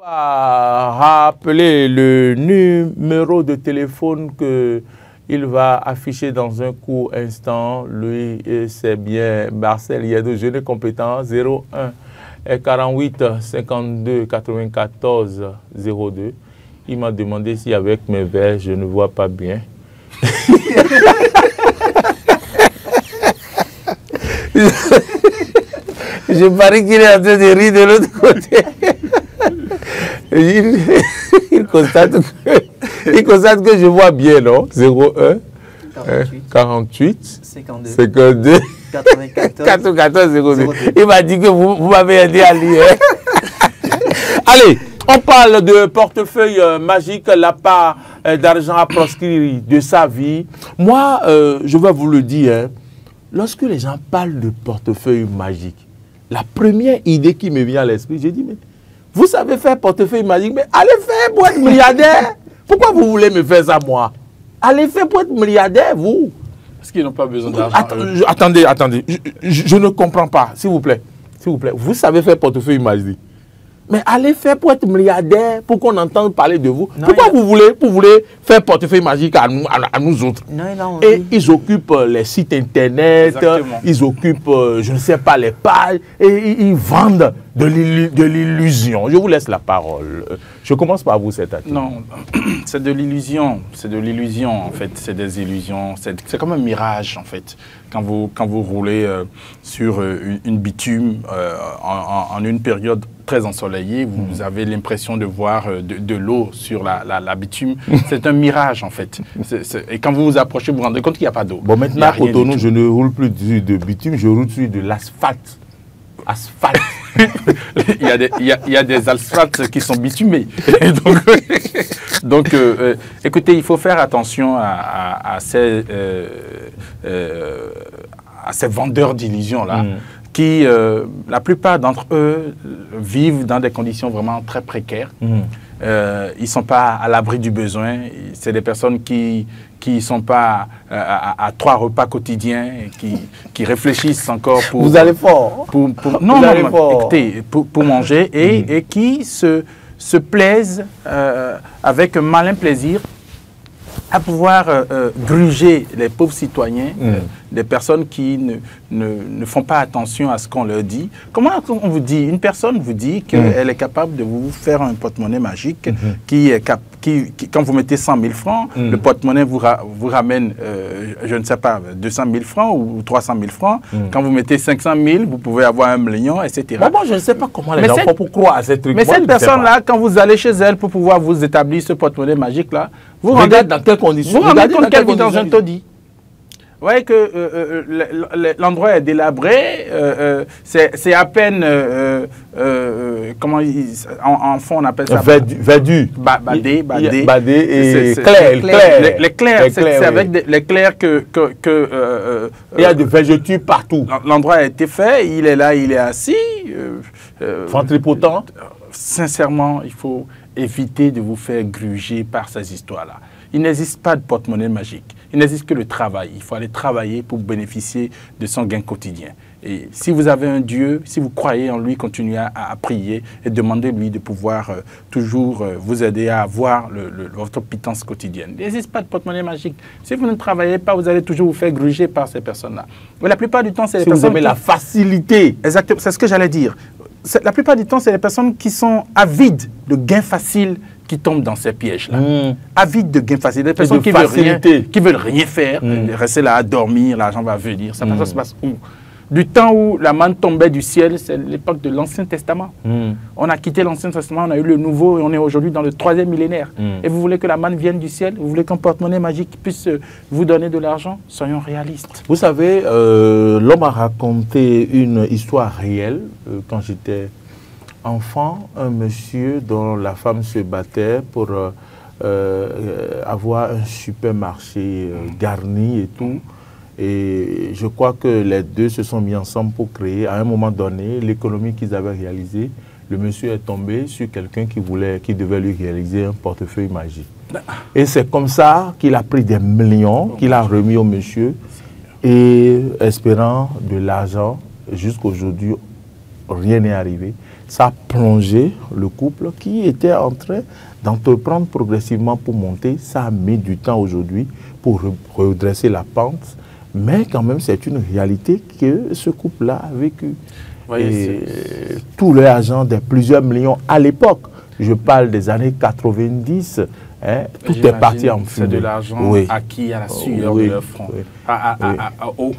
Rappeler le numéro de téléphone qu'il va afficher dans un court instant. Lui, c'est bien Marcel Yado, jeune compétent, 01 48 52 94 02. Il m'a demandé si avec mes verres, je ne vois pas bien. Je parie qu'il est en train de rire de l'autre côté. Il constate que je vois bien, non? 01 48 52 94 02. Il m'a dit que vous m'avez aidé à lire. Allez, on parle de portefeuille magique, la part d'argent à proscrire de sa vie. Moi, je vais vous le dire, lorsque les gens parlent de portefeuille magique, la première idée qui me vient à l'esprit, j'ai dit, mais vous savez faire portefeuille magique, mais allez faire pour être milliardaire. Pourquoi vous voulez me faire ça, moi? Allez faire pour être milliardaire, vous. Parce qu'ils n'ont pas besoin d'argent. Attendez, je ne comprends pas, s'il vous plaît. S'il vous plaît, vous savez faire portefeuille magique. Mais allez faire pour être milliardaire, pour qu'on entende parler de vous. Non, pourquoi vous voulez faire portefeuille magique à nous autres? Non, et ils occupent les sites internet, exactement. Ils occupent, je ne sais pas, les pages, et ils vendent de l'illusion. Je vous laisse la parole. Je commence par vous, cette attitude. Non, c'est de l'illusion. C'est de l'illusion, en fait. C'est des illusions. C'est comme un mirage, en fait. Quand vous roulez sur une bitume en une période très ensoleillée, vous avez l'impression de voir de l'eau sur la bitume. C'est un mirage, en fait. Et quand vous vous approchez, vous vous rendez compte qu'il n'y a pas d'eau. Bon, maintenant, à Cotonou, je ne roule plus de bitume, je roule sur de l'asphalte. Asphalte. il y a des asphaltes qui sont bitumés. Donc, écoutez, il faut faire attention à ces vendeurs d'illusions-là, qui, la plupart d'entre eux, vivent dans des conditions vraiment très précaires. Ils ne sont pas à l'abri du besoin. C'est des personnes qui ne sont pas à 3 repas quotidiens, qui réfléchissent encore pour... Vous allez fort. Écoutez, pour manger et qui se plaisent avec un malin plaisir à pouvoir gruger les pauvres citoyens, des personnes qui ne font pas attention à ce qu'on leur dit. Comment on vous dit? Une personne vous dit qu'elle est capable de vous faire un porte-monnaie magique quand vous mettez 100 000 francs, le porte-monnaie vous ramène, je ne sais pas, 200 000 francs ou 300 000 francs. Quand vous mettez 500 000, vous pouvez avoir 1 million, etc. Bon, je ne sais pas comment les gens font pour croire à cette truc. Mais cette personne-là, quand vous allez chez elle pour pouvoir vous établir ce porte-monnaie magique-là, vous rendez dans quelles conditions? Vous rendez compte qu'elle vit dans un taudis. Vous voyez que l'endroit est délabré, c'est à peine, comment en fond on appelle ça? Verdu. Badé et clair. Les clairs, c'est avec les clairs que il y a de végétus partout. L'endroit a été fait, il est là, il est assis. Ventripotent. Sincèrement, il faut éviter de vous faire gruger par ces histoires-là. Il n'existe pas de porte-monnaie magique. Il n'existe que le travail. Il faut aller travailler pour bénéficier de son gain quotidien. Et si vous avez un Dieu, si vous croyez en lui, continuez à prier et demandez-lui de pouvoir toujours vous aider à avoir votre pitance quotidienne. Il n'existe pas de porte-monnaie magique. Si vous ne travaillez pas, vous allez toujours vous faire gruger par ces personnes-là. Mais la plupart du temps, c'est les personnes vous avez la facilité. Exactement, c'est ce que j'allais dire. La plupart du temps, c'est les personnes qui sont avides de gains faciles qui tombent dans ces pièges-là. Avides de gains faciles. Des personnes qui veulent rien faire, rester là à dormir, l'argent va venir. Ça se passe où? Du temps où la manne tombait du ciel, c'est l'époque de l'Ancien Testament. On a quitté l'Ancien Testament, on a eu le Nouveau et on est aujourd'hui dans le 3e millénaire. Et vous voulez que la manne vienne du ciel? Vous voulez qu'un porte-monnaie magique puisse vous donner de l'argent? Soyons réalistes. Vous savez, l'homme a raconté une histoire réelle quand j'étais enfant, un monsieur dont la femme se battait pour avoir un supermarché garni et tout. Et je crois que les deux se sont mis ensemble pour créer, à un moment donné, l'économie qu'ils avaient réalisée. Le monsieur est tombé sur quelqu'un qui devait lui réaliser un portefeuille magique. Et c'est comme ça qu'il a pris des millions, qu'il a remis au monsieur, et espérant de l'argent, jusqu'aujourd'hui, rien n'est arrivé. ça a plongé le couple qui était en train d'entreprendre progressivement pour monter. Ça a mis du temps aujourd'hui pour redresser la pente, mais quand même c'est une réalité que ce couple-là a vécu. Et tout l'argent de plusieurs millions à l'époque, je parle des années 90, hein, tout est parti en fumée. C'est de l'argent acquis à la sueur de leur front,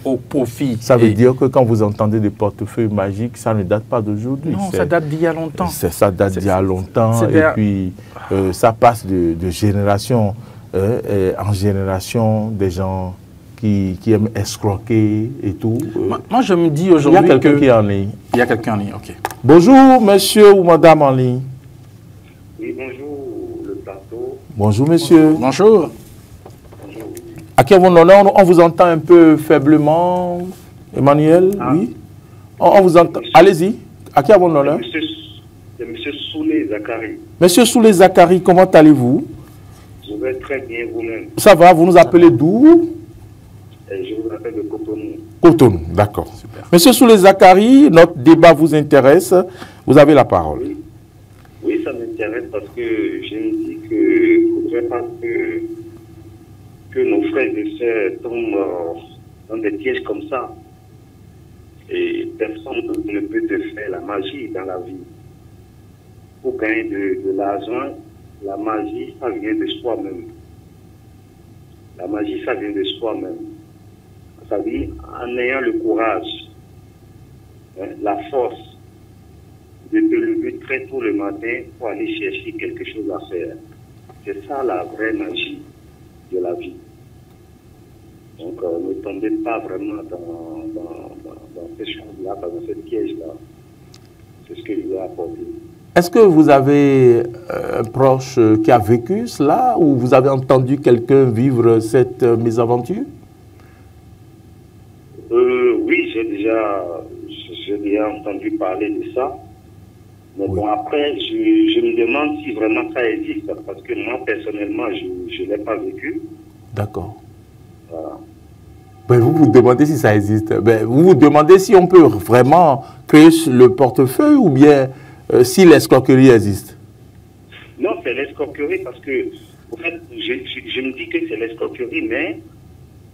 au profit. Ça veut dire que quand vous entendez des portefeuilles magiques, ça ne date pas d'aujourd'hui. Non, ça date d'il y a longtemps. Ça date d'il y a longtemps, et puis ça passe de génération en génération, des gens qui aiment escroquer et tout. Moi, je me dis aujourd'hui il y a quelqu'un qui est en ligne. Il y a quelqu'un en ligne, ok. Bonjour, monsieur ou madame en ligne. Oui, bonjour, le plateau. Bonjour, monsieur. Bonjour. Bonjour. À qui avons l'honneur? On vous entend un peu faiblement, Emmanuel. Oui. On vous entend. Allez-y. À qui avons l'honneur? C'est monsieur Soulé Zakari. Monsieur Soulé Zakari, comment allez-vous? Je vais très bien vous-même. Ça va, vous nous appelez d'où? Je vous appelle de Cotonou. Cotonou, d'accord. Monsieur Soulé Zakari, notre débat vous intéresse. Vous avez la parole. Oui, ça m'intéresse parce que je me dis qu'il ne faudrait pas que nos frères et sœurs tombent dans des pièges comme ça. Et personne ne peut te faire la magie dans la vie. Pour gagner de l'argent, la magie, ça vient de soi-même. La magie, ça vient de soi-même. Ça veut dire en ayant le courage, la force de te lever très tôt le matin pour aller chercher quelque chose à faire. C'est ça la vraie magie de la vie. Donc ne tombez pas vraiment dans ces choses-là, dans ce piège-là. C'est ce que je veux apporter. Est-ce que vous avez un proche qui a vécu cela ou vous avez entendu quelqu'un vivre cette mésaventure? Oui, j'ai déjà entendu parler de ça. Mais bon, après, je me demande si vraiment ça existe. Parce que moi, personnellement, je ne l'ai pas vécu. D'accord. Voilà. Ben, vous vous demandez si ça existe. Ben, vous vous demandez si on peut vraiment créer le portefeuille ou bien si l'escroquerie existe. Non, c'est l'escroquerie parce que, en fait, je me dis que c'est l'escroquerie, mais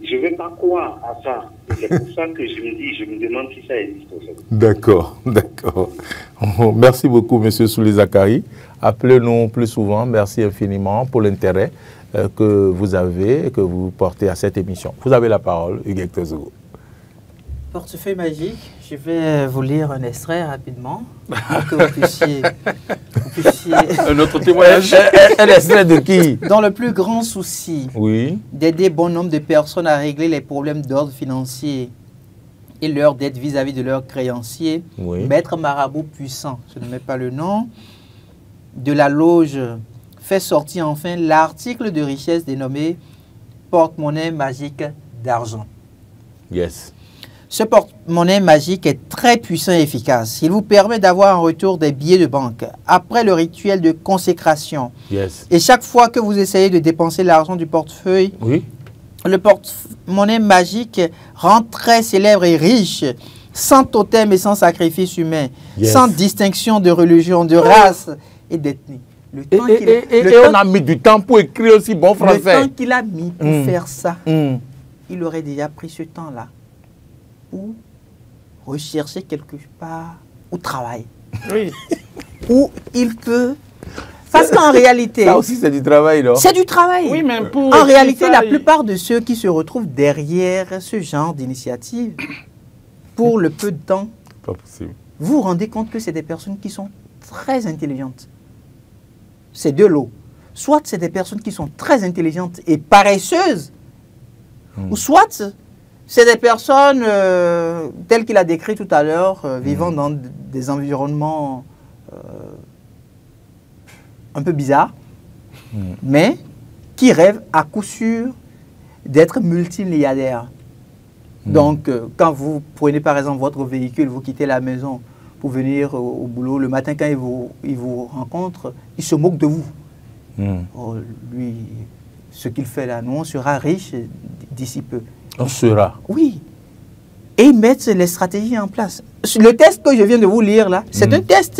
je ne vais pas croire à ça. C'est pour ça que je me demande si ça existe. En fait. D'accord, d'accord. Merci beaucoup, monsieur Soulé Zakari. Appelez-nous plus souvent. Merci infiniment pour l'intérêt que vous avez et que vous portez à cette émission. Vous avez la parole, Hugues Tozogo. Portefeuille magique, je vais vous lire un extrait rapidement pour que vous puissiez un autre témoignage. Un extrait de qui? Dans le plus grand souci d'aider bon nombre de personnes à régler les problèmes d'ordre financier et leurs dettes vis-à-vis de leurs créanciers, Maître Marabout Puissant, je ne mets pas le nom, de la loge fait sortir enfin l'article de richesse dénommé porte-monnaie magique d'argent. Yes. Ce porte-monnaie magique est très puissant et efficace. Il vous permet d'avoir en retour des billets de banque après le rituel de consécration. Yes. Et chaque fois que vous essayez de dépenser l'argent du portefeuille, le porte-monnaie magique rend très célèbre et riche, sans totem et sans sacrifice humain, sans distinction de religion, de race et d'ethnie. Et on a mis du temps pour écrire aussi bon français. Le temps qu'il a mis pour faire ça, il aurait déjà pris ce temps-là ou rechercher quelque part ou travailler. Où il peut. Parce qu'en réalité. Ça aussi, c'est du travail, non? C'est du travail. Oui, mais en réalité, la plupart de ceux qui se retrouvent derrière ce genre d'initiative, pour le peu de temps, pas possible. Vous vous rendez compte que c'est des personnes qui sont très intelligentes. C'est de l'eau. Soit c'est des personnes qui sont très intelligentes et paresseuses, ou soit c'est des personnes, telles qu'il a décrit tout à l'heure, vivant dans des environnements un peu bizarres, mais qui rêvent à coup sûr d'être multimilliardaires. Donc, quand vous prenez par exemple votre véhicule, vous quittez la maison pour venir au boulot, le matin quand il vous rencontre, il se moque de vous. Oh, lui, ce qu'il fait là, nous on sera riche d'ici peu. On sera. Oui. et ils mettent les stratégies en place. Le test que je viens de vous lire là, c'est un test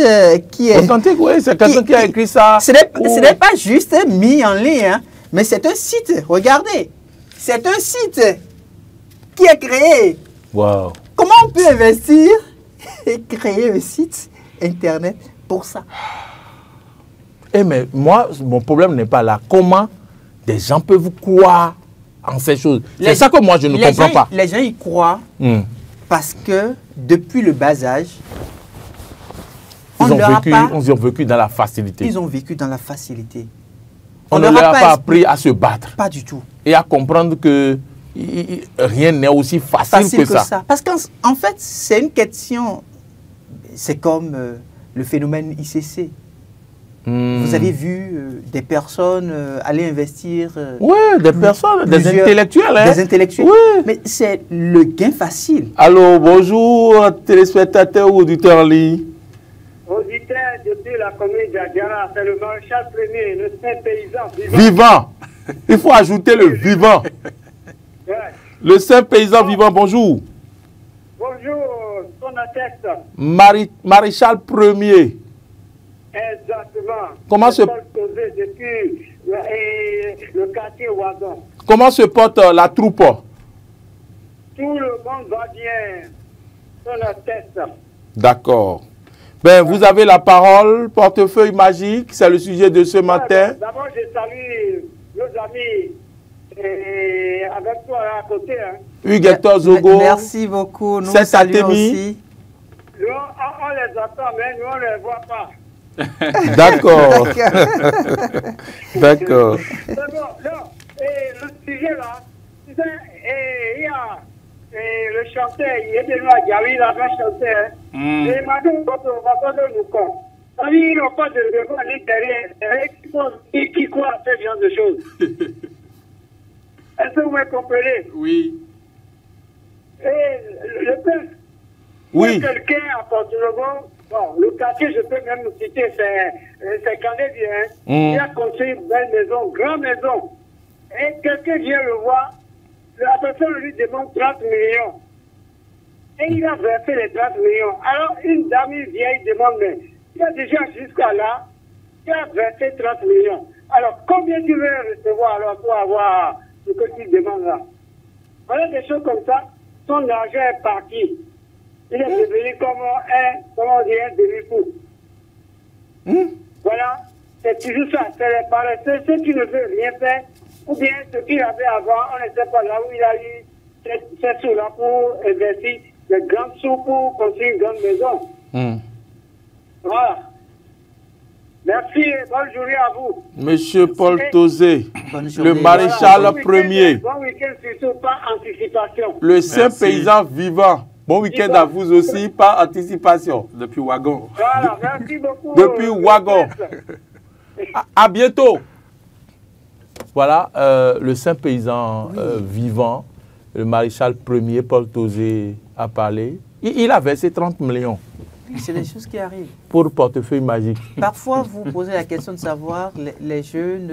qui est... Authentique, oui, c'est quelqu'un qui a écrit ça. Ce n'est pas juste mis en ligne, hein, mais c'est un site, regardez. C'est un site qui est créé. Wow. Comment on peut investir et créer un site internet pour ça? Eh mais moi, mon problème n'est pas là. Comment des gens peuvent croire en ces choses? C'est ça que moi, je ne comprends pas. Les gens y croient parce que depuis le bas âge, ils ont vécu dans la facilité. Ils ont vécu dans la facilité. On ne leur a pas appris à se battre. Pas du tout. Et à comprendre que rien n'est aussi facile que ça. Parce qu'en fait, c'est une question, c'est comme le phénomène ICC. Vous avez vu des personnes aller investir. Oui, des personnes, des intellectuels. Hein? Des intellectuels. Oui. Mais c'est le gain facile. Allô, bonjour, téléspectateurs ou auditeurs en ligne. Auditeur depuis la commune d'Adiara, c'est le maréchal premier, le saint paysan vivant. Il faut ajouter le vivant. Ouais. Le saint paysan vivant, bonjour. Bonjour, son atteste. Maréchal premier. Exactement. Comment se... Depuis le quartier Ouagon. Comment se porte la troupe? Tout le monde va bien. Son atteste. D'accord. Ben, vous avez la parole, portefeuille magique, c'est le sujet de ce matin. D'abord, je salue nos amis avec toi là à côté. Hein. Hugues Hector Zogo. Merci beaucoup. Nous saluons aussi. Nous, on les attend, mais nous, on ne les voit pas. D'accord. D'accord. C'est bon, non. Et le sujet là, il y a le chanteur, il est de à Gavi, il avait chanté. Et maintenant, on va nous compte. Ils n'ont pas de devant à l'intérieur. Qui croient à ce genre de choses. Est-ce que vous me comprenez? Oui. Et le peuple, oui. Quelqu'un à Porto-Novo, bon, le quartier, je peux même vous citer, c'est canadien. Il a construit une belle maison, grande maison. Et quelqu'un vient le voir, la personne lui demande 30 millions. Et il a versé les 30 millions. Alors, une dame vieille demande, mais il a déjà jusqu'à là, il a versé 30 millions. Alors, combien tu veux recevoir alors pour avoir ce que tu demandes là? Voilà des choses comme ça. Son argent est parti. Il est devenu comme un demi-fou. Voilà, c'est toujours ça. C'est les paresseux, ceux qui ne veulent rien faire, ou bien ceux qui avaient avant, on ne sait pas là où il a eu ces sous-là pour investir des grands sous pour construire une grande maison. Voilà. Merci et bonne journée à vous. Monsieur Paul Tozé, le maréchal premier. Bon week-end surtout, pas anticipation. Le saint paysan vivant. Bon week-end à vous aussi, pas anticipation. Depuis Ouagon. Voilà, merci beaucoup. Depuis Ouagon. À bientôt. Voilà, le saint paysan vivant, le maréchal premier, Paul Tozé, a parlé. Il a versé 30 millions. C'est des choses qui arrivent. Pour le portefeuille magique. Parfois, vous posez la question de savoir les jeunes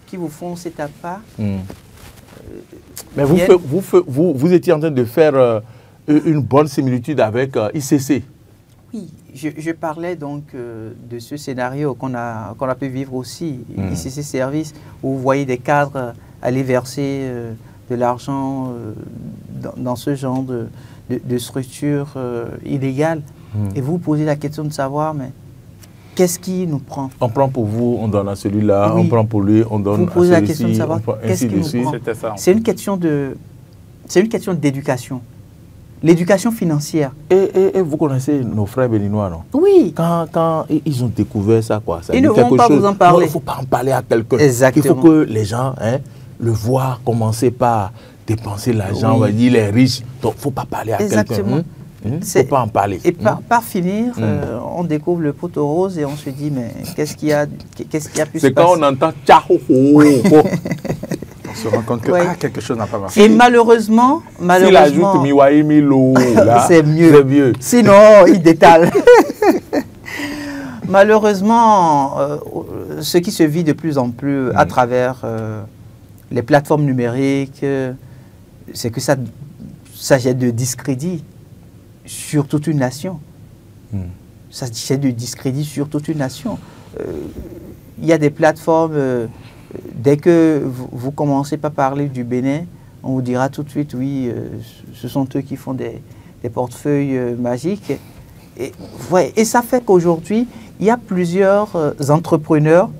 qui vous font cet appât. Mais vous étiez en train de faire une bonne similitude avec ICC. Oui, je parlais donc de ce scénario qu'on a pu vivre aussi, ICC Service, où vous voyez des cadres aller verser de l'argent dans ce genre de structure illégale. Et vous posez la question de savoir, mais qu'est-ce qui nous prend? On prend pour vous, on donne à celui-là, oui. on prend pour lui, on donne vous posez à la question de savoir qu'est-ce qui nous prend. C'est une question d'éducation. L'éducation financière. Et vous connaissez nos frères béninois, non? Oui. Quand ils ont découvert ça, quoi. Ça ils ne vont pas vous en parler. Il ne faut pas en parler à quelqu'un. Exactement. Il faut que les gens le voient commencer par dépenser l'argent. On va dire les riches. Donc, il ne faut pas parler à quelqu'un. Exactement. Il ne faut pas en parler. Et par finir, on découvre le poteau rose et on se dit, mais qu'est-ce qui a pu se passer? C'est quand on entend tchaho. On se rend compte que quelque chose n'a pas marché. Et malheureusement... S'il ajoute Miwaï Milo, c'est mieux. Sinon, il détale. Malheureusement, ce qui se vit de plus en plus à travers les plateformes numériques, c'est que ça ça jette de discrédit sur toute une nation. Ça jette de discrédit sur toute une nation. Il y a des plateformes, dès que vous commencez par parler du Bénin, on vous dira tout de suite, oui, ce sont eux qui font des portefeuilles magiques. Et ça fait qu'aujourd'hui, il y a plusieurs entrepreneurs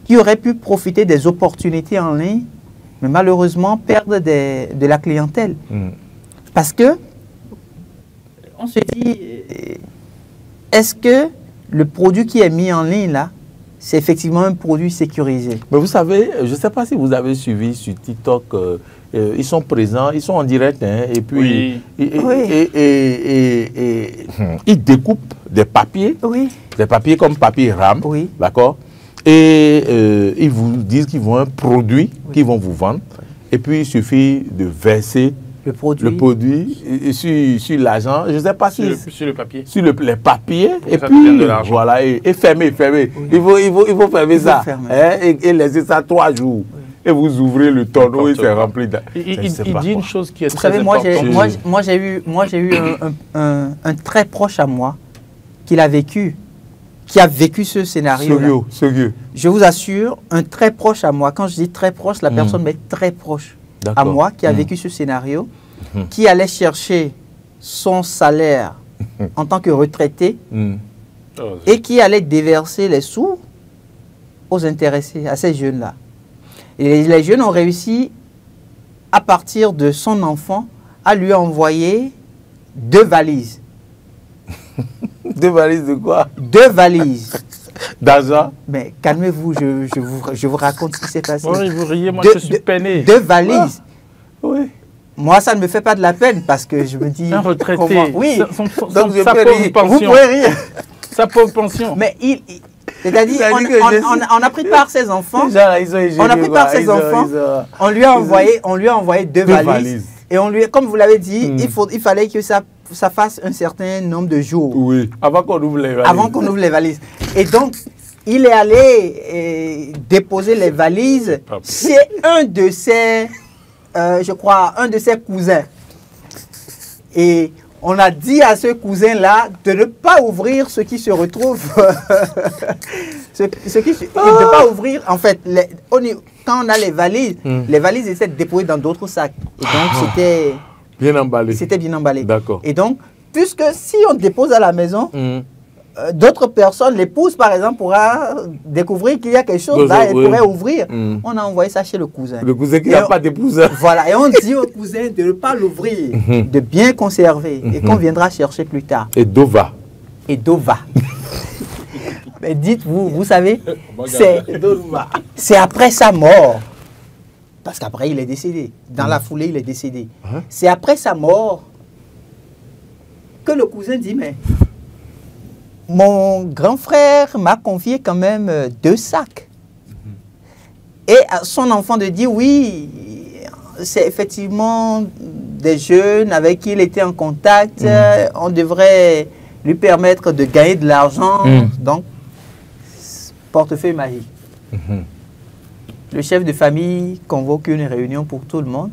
qui auraient pu profiter des opportunités en ligne, mais malheureusement perdent de la clientèle. Parce que, on se dit, est-ce que le produit qui est mis en ligne là, c'est effectivement un produit sécurisé? Mais vous savez, je ne sais pas si vous avez suivi sur TikTok, ils sont présents, ils sont en direct, hein, et puis ils découpent des papiers comme papier RAM, d'accord, et ils vous disent qu'ils vont un produit qu'ils vont vous vendre, et puis il suffit de verser le produit sur l'argent, je ne sais pas si sur le papier. Sur les papiers, et puis voilà, et fermer. Il faut fermer ça, hein, et laisser ça 3 jours. Et vous ouvrez le tonneau et c'est rempli. Il dit une chose qui est vous très savez, importante. moi j'ai eu un très proche à moi qui a vécu ce scénario. Je vous assure, un très proche à moi. Quand je dis très proche, la personne m'est très proche à moi qui a vécu ce scénario, qui allait chercher son salaire en tant que retraité et qui allait déverser les sous aux intéressés, à ces jeunes-là. Et les jeunes ont réussi, à partir de son enfant, à lui envoyer 2 valises. 2 valises de quoi? 2 valises. D'argent? Mais calmez-vous, je vous raconte ce qui s'est passé. Oui, vous riez, moi je suis peiné. 2 valises. Oui. Moi, ça ne me fait pas de la peine parce que je me dis... Un retraité. Oui. Donc, sa pauvre pension. Vous pouvez rire. Sa pauvre pension. Mais c'est-à-dire, on a pris par ses enfants. On lui a envoyé 2 valises. Et comme vous l'avez dit, il fallait que ça fasse un certain nombre de jours. Oui, avant qu'on ouvre les valises. Et donc, il est allé déposer les valises chez un de ses, je crois, un de ses cousins. Et on a dit à ce cousin-là de ne pas ouvrir ce qui se retrouve. De ne pas ouvrir, en fait, quand on a les valises étaient déposées dans d'autres sacs. Et donc, c'était... Bien emballé. C'était bien emballé. D'accord. Et donc, puisque si on dépose à la maison, d'autres personnes, l'épouse par exemple, pourra découvrir qu'il y a quelque chose là et pourrait ouvrir. On a envoyé ça chez le cousin. Le cousin qui n'a pas d'épouse. Voilà, et on dit au cousin de ne pas l'ouvrir, de bien conserver et qu'on viendra chercher plus tard. Et Dova. Mais dites-vous, vous savez, c'est après sa mort. Parce qu'après, il est décédé. Dans la foulée, il est décédé. C'est après sa mort que le cousin dit, mais mon grand frère m'a confié quand même 2 sacs. Et à son enfant de dire, oui, c'est effectivement des jeunes avec qui il était en contact. On devrait lui permettre de gagner de l'argent. Donc, portefeuille magique. Le chef de famille convoque une réunion pour tout le monde.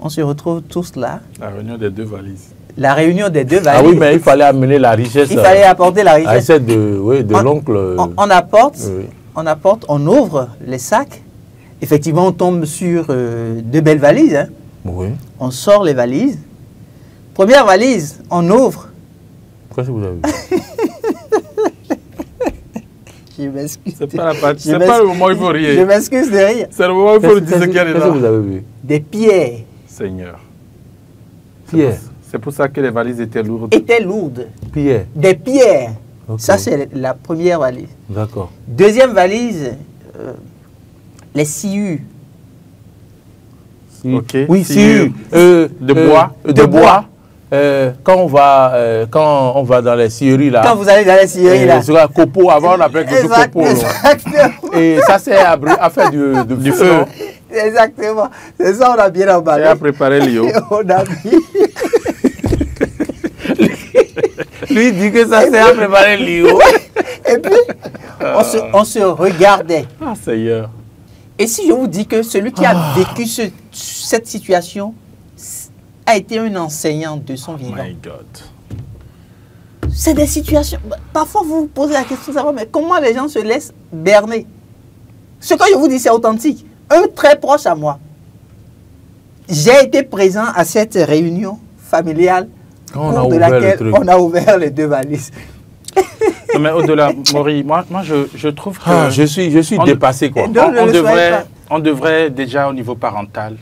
On se retrouve tous là. La réunion des 2 valises. La réunion des 2 valises. Ah oui, mais il fallait amener la richesse. Il fallait apporter la richesse. De l'oncle. On apporte, on ouvre les sacs. Effectivement, on tombe sur 2 belles valises. Hein. Oui. On sort les valises. Première valise, on ouvre. Qu'est-ce que vous avez vu? Je m'excuse. C'est pas le moment où il faut rire. Je m'excuse de rire. C'est le moment où il faut dire ce qu'il y a dedans. Qu'est-ce que vous avez vu? Des pierres. Seigneur. Pierres. C'est pour ça que les valises étaient lourdes. Pierres. Des pierres. Okay. Ça, c'est la première valise. D'accord. Deuxième valise, les sciures. Ok. Oui, sciures. De bois. De bois. Quand on va dans les scieries là. Quand vous allez dans les scieries là. Sur un copeau, avant on appelait que copeau. Et ça c'est à faire du feu. Exactement. C'est ça, on a bien emballé. Et à préparer Léo. On a mis. Lui dit que ça c'est à préparer Léo. Et puis, on se regardait. Ah Seigneur. Et si je vous dis que celui qui a vécu cette situation a été un enseignant de son vivant. Oh my God. C'est des situations... Parfois, vous vous posez la question de savoir, mais comment les gens se laissent berner? Ce que je vous dis, c'est authentique. Un très proche à moi. J'ai été présent à cette réunion familiale au cours de laquelle on a ouvert les 2 valises. Non, mais au-delà, Maury, moi je trouve que... Ah, je suis dépassé, quoi. On devrait déjà, au niveau parental,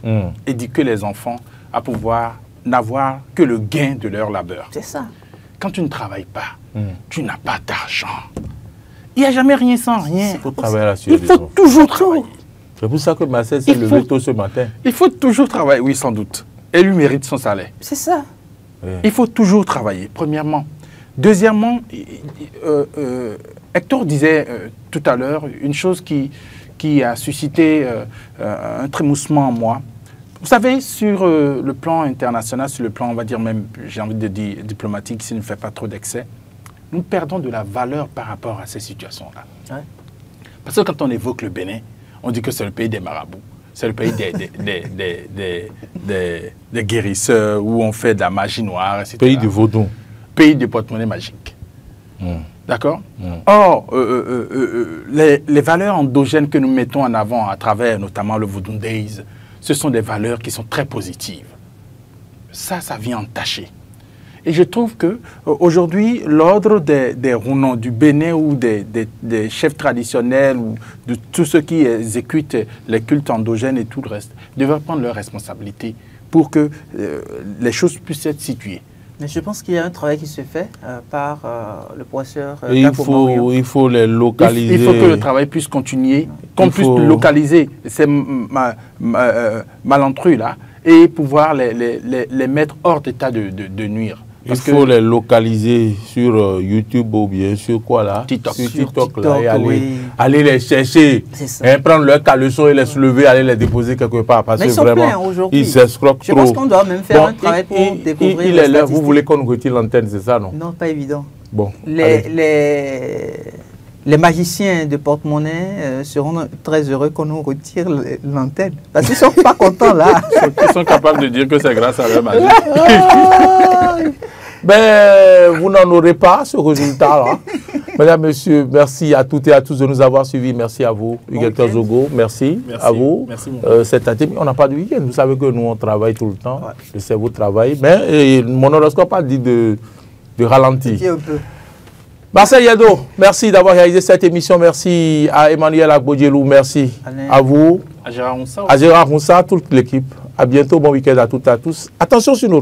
éduquer les enfants à pouvoir n'avoir que le gain de leur labeur. C'est ça. Quand tu ne travailles pas, tu n'as pas d'argent. Il n'y a jamais rien sans rien. Il faut travailler là-dessus. Il faut toujours travailler. C'est pour ça que Marcel s'est levé tôt ce matin. Il faut toujours travailler, oui, sans doute. Et lui mérite son salaire. C'est ça. Il faut toujours travailler, premièrement. Deuxièmement, Hector disait tout à l'heure une chose qui a suscité un trémoussement en moi. Vous savez, sur le plan international, sur le plan, on va dire même, j'ai envie de dire diplomatique, s'il ne fait pas trop d'excès, nous perdons de la valeur par rapport à ces situations-là. Ouais. Parce que quand on évoque le Bénin, on dit que c'est le pays des marabouts, c'est le pays des guérisseurs, où on fait de la magie noire, etc. Pays du vaudou. Pays de porte-monnaie magique. D'accord? Or, les valeurs endogènes que nous mettons en avant à travers notamment le Voodoo Days, ce sont des valeurs qui sont très positives. Ça vient entacher. Et je trouve qu'aujourd'hui, l'ordre des Rounons du Bénin ou des chefs traditionnels ou de tous ceux qui exécutent les cultes endogènes et tout le reste, devraient prendre leurs responsabilités pour que les choses puissent être situées. Mais je pense qu'il y a un travail qui se fait par le professeur il faut les localiser. Il faut que le travail puisse continuer, qu'on puisse localiser ces malentrus là et pouvoir les mettre hors d'état de nuire. Il faut les localiser sur YouTube ou bien sur quoi là? TikTok. Sur TikTok là, et aller les chercher, prendre leur caleçon et les soulever, aller les déposer quelque part. Parce que vraiment, ils s'escroquent trop. Je pense qu'on doit même faire un travail pour découvrir il est là, vous voulez qu'on retire l'antenne, c'est ça, non? Non, pas évident. Bon, les magiciens de porte-monnaie seront très heureux qu'on nous retire l'antenne. Parce qu'ils ne sont pas contents là. Ils sont capables de dire que c'est grâce à leur magie. Ben, vous n'en aurez pas ce résultat-là. Mesdames, Messieurs, merci à toutes et à tous de nous avoir suivis. Merci à vous, Hugues Zogo. Merci à vous. Merci cette année, on n'a pas de week-end. Vous savez que nous, on travaille tout le temps. Ouais. Le cerveau travaille. Mais mon horoscope a dit de ralentir. Un peu. Marcel Yado, merci d'avoir réalisé cette émission. Merci à Emmanuel Agbodjelou. Merci à vous. À Gérard Roussa. À Gérard Roussa, toute l'équipe. À bientôt. Bon week-end à toutes et à tous. Attention sur nous.